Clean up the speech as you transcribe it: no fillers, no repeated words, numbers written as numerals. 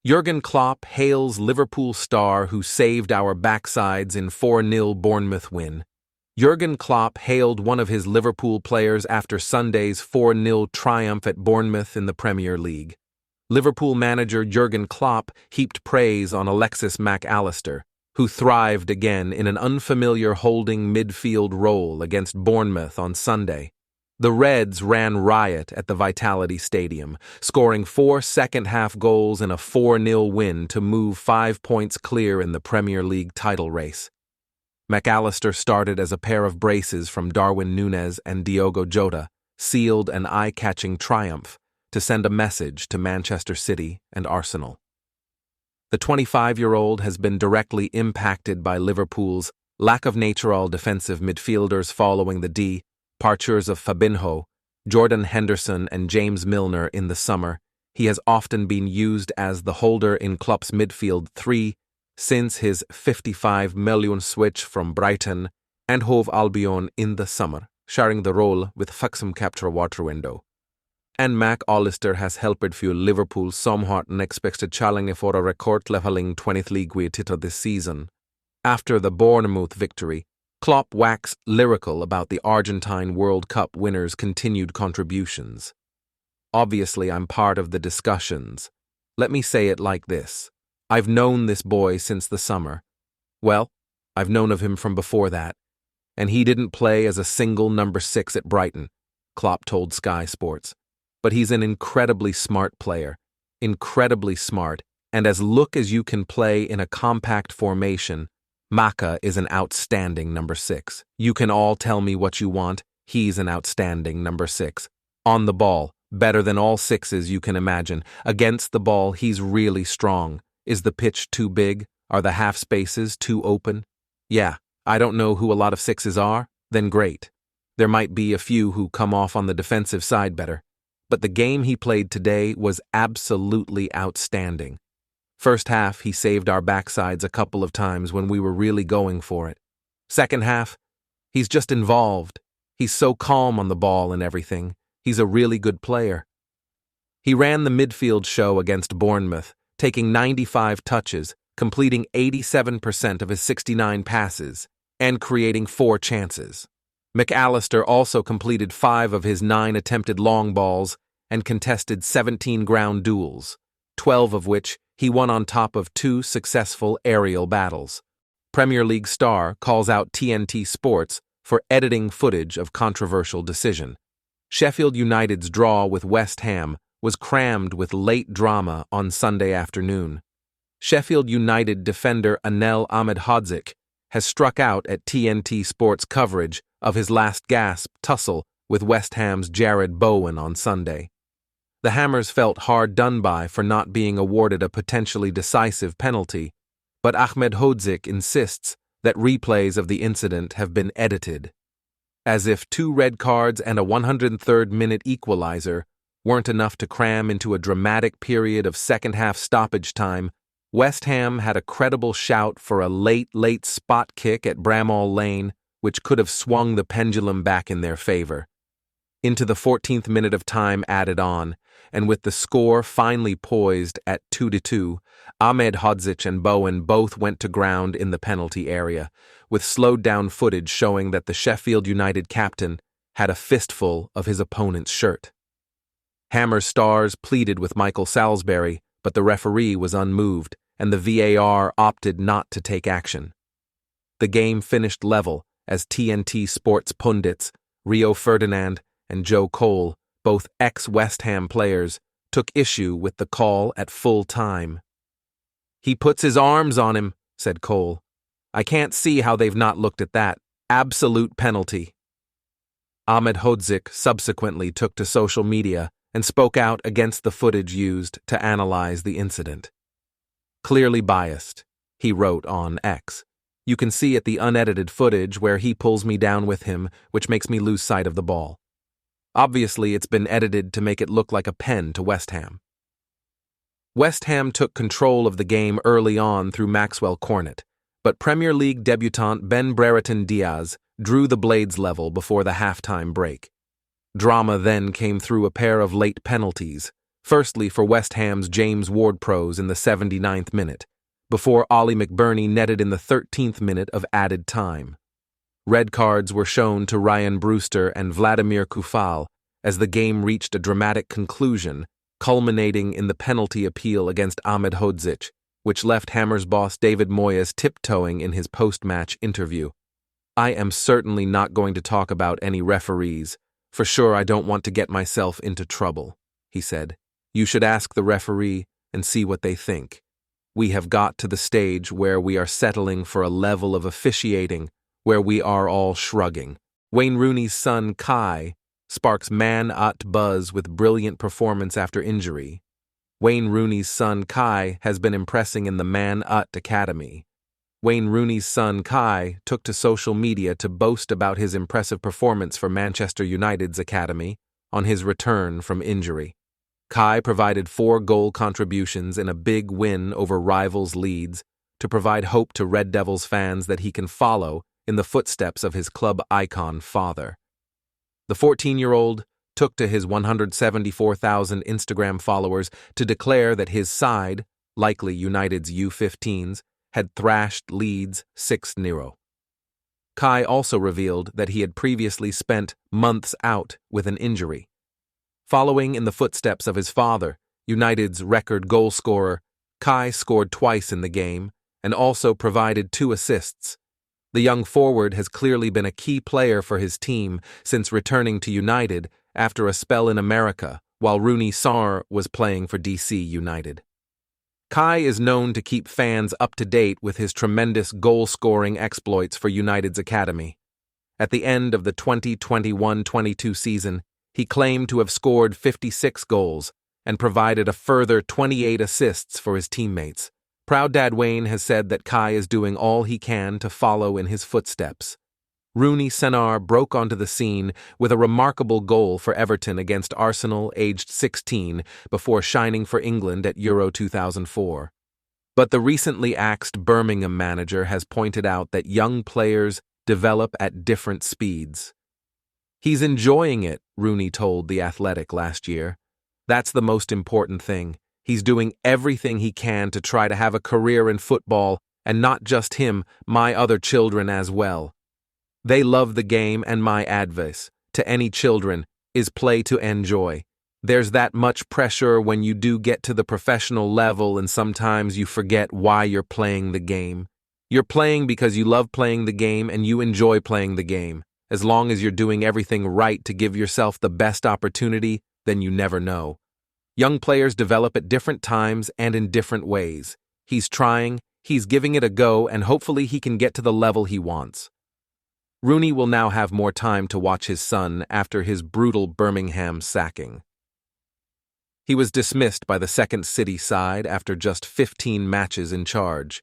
Jurgen Klopp hails Liverpool star who saved our backsides in 4-0 Bournemouth win. Jurgen Klopp hailed one of his Liverpool players after Sunday's 4-0 triumph at Bournemouth in the Premier League. Liverpool manager Jurgen Klopp heaped praise on Alexis Mac Allister, who thrived again in an unfamiliar holding midfield role against Bournemouth on Sunday. The Reds ran riot at the Vitality Stadium, scoring 4 second-half goals in a 4-0 win to move 5 points clear in the Premier League title race. Mac Allister started as a pair of braces from Darwin Núñez and Diogo Jota, sealed an eye-catching triumph to send a message to Manchester City and Arsenal. The 25-year-old has been directly impacted by Liverpool's lack of natural defensive midfielders following the departures of Fabinho, Jordan Henderson and James Milner in the summer. He has often been used as the holder in Klopp's midfield three since his £55 million switch from Brighton and Hove Albion in the summer, sharing the role with Faxam Capture Waterwindow. And Mac Allister has helped fuel Liverpool somewhat and expected challenge for a record-leveling 20th league title this season. After the Bournemouth victory, Klopp waxed lyrical about the Argentine World Cup winners' continued contributions. Obviously, I'm part of the discussions. Let me say it like this. I've known this boy since the summer. Well, I've known of him from before that. And he didn't play as a single number 6 at Brighton, Klopp told Sky Sports. But he's an incredibly smart player. Incredibly smart. And as look as you can play in a compact formation, Maka is an outstanding number 6. You can all tell me what you want, he's an outstanding number 6. On the ball, better than all 6s you can imagine. Against the ball, he's really strong. Is the pitch too big? Are the half spaces too open? Yeah, I don't know who a lot of 6s are, then great. There might be a few who come off on the defensive side better. But the game he played today was absolutely outstanding. First half, he saved our backsides a couple of times when we were really going for it. Second half, he's just involved. He's so calm on the ball and everything. He's a really good player. He ran the midfield show against Bournemouth, taking 95 touches, completing 87% of his 69 passes, and creating 4 chances. Mac Allister also completed 5 of his 9 attempted long balls and contested 17 ground duels, 12 of which he won on top of 2 successful aerial battles. Premier League star calls out TNT Sports for editing footage of controversial decision. Sheffield United's draw with West Ham was crammed with late drama on Sunday afternoon. Sheffield United defender Anel Ahmedhodzic has struck out at TNT Sports coverage of his last gasp tussle with West Ham's Jared Bowen on Sunday. The Hammers felt hard done by for not being awarded a potentially decisive penalty, but Ahmedhodzic insists that replays of the incident have been edited. As if 2 red cards and a 103rd-minute equalizer weren't enough to cram into a dramatic period of second-half stoppage time, West Ham had a credible shout for a late spot kick at Bramall Lane, which could have swung the pendulum back in their favor. Into the 14th minute of time added on, and with the score finally poised at 2-2, Ahmedhodzic and Bowen both went to ground in the penalty area, with slowed-down footage showing that the Sheffield United captain had a fistful of his opponent's shirt. Hammer stars pleaded with Michael Salisbury, but the referee was unmoved, and the VAR opted not to take action. The game finished level as TNT Sports pundits Rio Ferdinand and Joe Cole, both ex-West Ham players, took issue with the call at full time. "He puts his arms on him," said Cole. "I can't see how they've not looked at that. Absolute penalty." Ahmedhodzic subsequently took to social media and spoke out against the footage used to analyze the incident. "Clearly biased," he wrote on X. "You can see at the unedited footage where he pulls me down with him, which makes me lose sight of the ball. Obviously, it's been edited to make it look like a pen to West Ham." West Ham took control of the game early on through Maxwell Cornet, but Premier League debutant Ben Brereton Diaz drew the blades level before the halftime break. Drama then came through a pair of late penalties, Firstly, for West Ham's James Ward-Prowse in the 79th minute, before Ollie McBurney netted in the 13th minute of added time. Red cards were shown to Ryan Brewster and Vladimir Kufal as the game reached a dramatic conclusion, culminating in the penalty appeal against Ahmed Hodzic, which left Hammers boss David Moyes tiptoeing in his post-match interview. "I am certainly not going to talk about any referees. For sure I don't want to get myself into trouble," he said. "You should ask the referee and see what they think. We have got to the stage where we are settling for a level of officiating where we are all shrugging." Wayne Rooney's son, Kai, sparks man-ut buzz with brilliant performance after injury. Wayne Rooney's son, Kai, has been impressing in the Man-Ut Academy. Wayne Rooney's son, Kai, took to social media to boast about his impressive performance for Manchester United's academy on his return from injury. Kai provided 4 goal contributions in a big win over rivals Leeds to provide hope to Red Devils fans that he can follow in the footsteps of his club icon father. The 14-year-old took to his 174,000 Instagram followers to declare that his side, likely United's U15s, had thrashed Leeds 6-0. Kai also revealed that he had previously spent months out with an injury. Following in the footsteps of his father, United's record goal scorer, Kai scored twice in the game and also provided 2 assists. The young forward has clearly been a key player for his team since returning to United after a spell in America while Rooney Sarr was playing for DC United. Kai is known to keep fans up to date with his tremendous goal-scoring exploits for United's academy. At the end of the 2021-22 season, he claimed to have scored 56 goals and provided a further 28 assists for his teammates. Proud Dad Wayne has said that Kai is doing all he can to follow in his footsteps. Rooney Sarr broke onto the scene with a remarkable goal for Everton against Arsenal, aged 16, before shining for England at Euro 2004. But the recently axed Birmingham manager has pointed out that young players develop at different speeds. "He's enjoying it," Rooney told The Athletic last year. "That's the most important thing. He's doing everything he can to try to have a career in football, and not just him, my other children as well. They love the game, and my advice to any children is play to enjoy. There's that much pressure when you do get to the professional level, and sometimes you forget why you're playing the game. You're playing because you love playing the game and you enjoy playing the game. As long as you're doing everything right to give yourself the best opportunity, then you never know. Young players develop at different times and in different ways. He's trying, he's giving it a go, and hopefully he can get to the level he wants." Rooney will now have more time to watch his son after his brutal Birmingham sacking. He was dismissed by the Second City side after just 15 matches in charge.